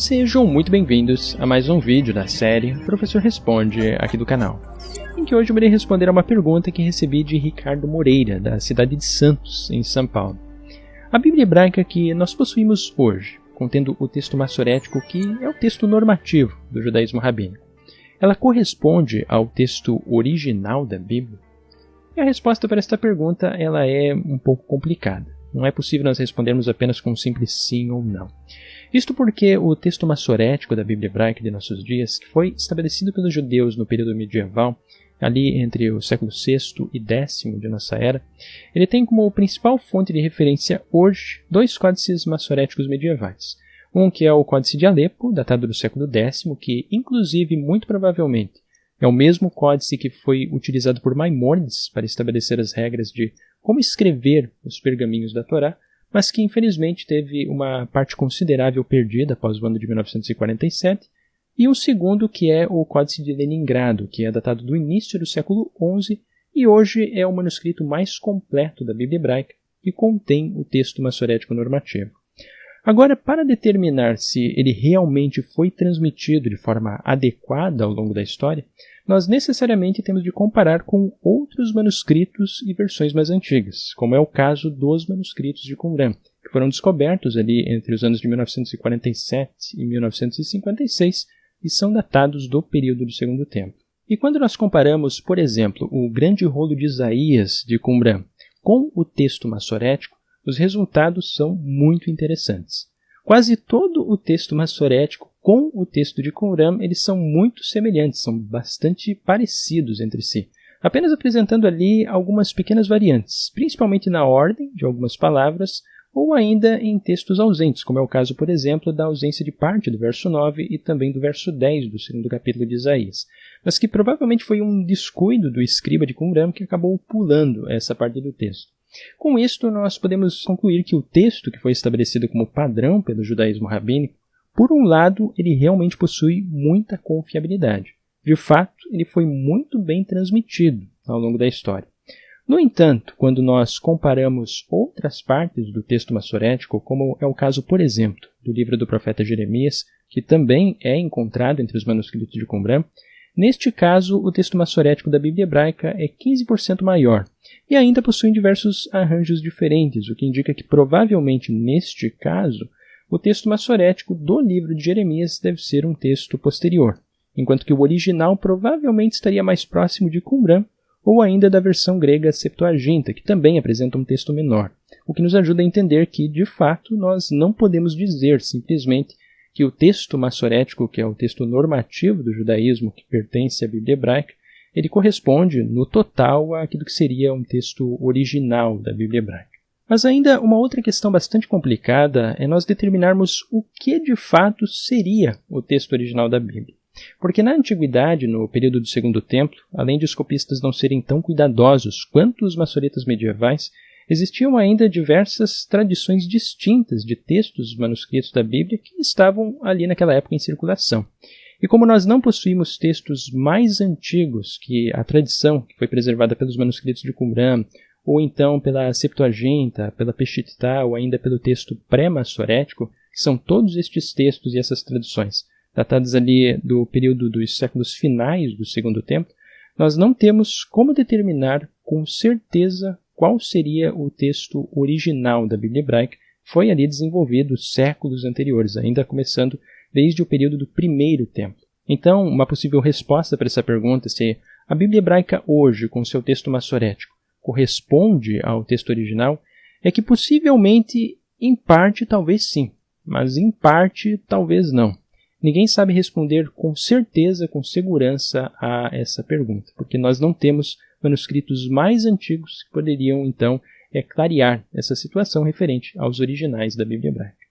Sejam muito bem-vindos a mais um vídeo da série Professor Responde aqui do canal, em que hoje eu irei responder a uma pergunta que recebi de Ricardo Moreira, da cidade de Santos, em São Paulo. A Bíblia hebraica que nós possuímos hoje, contendo o texto massorético que é o texto normativo do judaísmo rabínico, ela corresponde ao texto original da Bíblia? E a resposta para esta pergunta ela é um pouco complicada. Não é possível nós respondermos apenas com um simples sim ou não. Isto porque o texto massorético da Bíblia hebraica de nossos dias, que foi estabelecido pelos judeus no período medieval, ali entre o século VI e X de nossa era, ele tem como principal fonte de referência hoje dois códices massoréticos medievais. Um que é o Códice de Alepo, datado do século X, que inclusive, muito provavelmente, é o mesmo códice que foi utilizado por Maimônides para estabelecer as regras de como escrever os pergaminhos da Torá, mas que infelizmente teve uma parte considerável perdida após o ano de 1947, e um segundo que é o Códice de Leningrado, que é datado do início do século XI e hoje é o manuscrito mais completo da Bíblia hebraica e contém o texto massorético normativo. Agora, para determinar se ele realmente foi transmitido de forma adequada ao longo da história, nós necessariamente temos de comparar com outros manuscritos e versões mais antigas, como é o caso dos manuscritos de Qumran, que foram descobertos ali entre os anos de 1947 e 1956 e são datados do período do Segundo Templo. E quando nós comparamos, por exemplo, o grande rolo de Isaías de Qumran com o texto massorético, os resultados são muito interessantes. Quase todo o texto massorético com o texto de Qumran, eles são muito semelhantes, são bastante parecidos entre si, apenas apresentando ali algumas pequenas variantes, principalmente na ordem de algumas palavras ou ainda em textos ausentes, como é o caso, por exemplo, da ausência de parte do verso 9 e também do verso 10 do segundo capítulo de Isaías, mas que provavelmente foi um descuido do escriba de Qumran que acabou pulando essa parte do texto. Com isto, nós podemos concluir que o texto que foi estabelecido como padrão pelo judaísmo rabínico, por um lado, ele realmente possui muita confiabilidade. De fato, ele foi muito bem transmitido ao longo da história. No entanto, quando nós comparamos outras partes do texto massorético, como é o caso, por exemplo, do livro do profeta Jeremias, que também é encontrado entre os manuscritos de Qumran, neste caso, o texto massorético da Bíblia hebraica é 15% maior e ainda possui diversos arranjos diferentes, o que indica que provavelmente, neste caso, o texto massorético do livro de Jeremias deve ser um texto posterior, enquanto que o original provavelmente estaria mais próximo de Qumran ou ainda da versão grega Septuaginta, que também apresenta um texto menor, o que nos ajuda a entender que, de fato, nós não podemos dizer simplesmente que o texto massorético, que é o texto normativo do judaísmo que pertence à Bíblia hebraica, ele corresponde no total àquilo que seria um texto original da Bíblia hebraica. Mas ainda uma outra questão bastante complicada é nós determinarmos o que de fato seria o texto original da Bíblia. Porque na antiguidade, no período do Segundo Templo, além de os copistas não serem tão cuidadosos quanto os maçoretas medievais, existiam ainda diversas tradições distintas de textos manuscritos da Bíblia que estavam ali naquela época em circulação. E como nós não possuímos textos mais antigos que a tradição que foi preservada pelos manuscritos de Qumran, ou então pela Septuaginta, pela Peshittá, ou ainda pelo texto pré-massorético, que são todos estes textos e essas traduções, datados ali do período dos séculos finais do Segundo Templo, nós não temos como determinar com certeza qual seria o texto original da Bíblia hebraica, que foi ali desenvolvido séculos anteriores, ainda começando desde o período do Primeiro Templo. Então, uma possível resposta para essa pergunta, se a Bíblia hebraica hoje, com seu texto massorético, corresponde ao texto original, é que possivelmente, em parte, talvez sim, mas em parte, talvez não. Ninguém sabe responder com certeza, com segurança a essa pergunta, porque nós não temos manuscritos mais antigos que poderiam, então, clarear essa situação referente aos originais da Bíblia hebraica.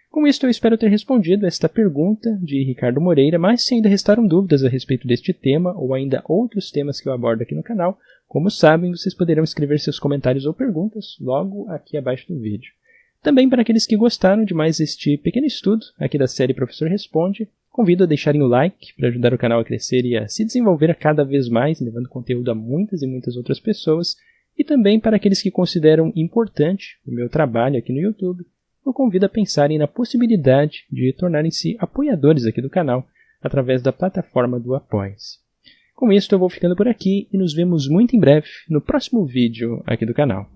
Com isto, eu espero ter respondido esta pergunta de Ricardo Moreira, mas se ainda restaram dúvidas a respeito deste tema ou ainda outros temas que eu abordo aqui no canal, como sabem, vocês poderão escrever seus comentários ou perguntas logo aqui abaixo do vídeo. Também para aqueles que gostaram de mais este pequeno estudo aqui da série Professor Responde, convido a deixarem o like para ajudar o canal a crescer e a se desenvolver a cada vez mais, levando conteúdo a muitas e muitas outras pessoas, e também para aqueles que consideram importante o meu trabalho aqui no YouTube, eu convido a pensarem na possibilidade de tornarem-se apoiadores aqui do canal através da plataforma do Apoia-se. Com isso eu vou ficando por aqui e nos vemos muito em breve no próximo vídeo aqui do canal.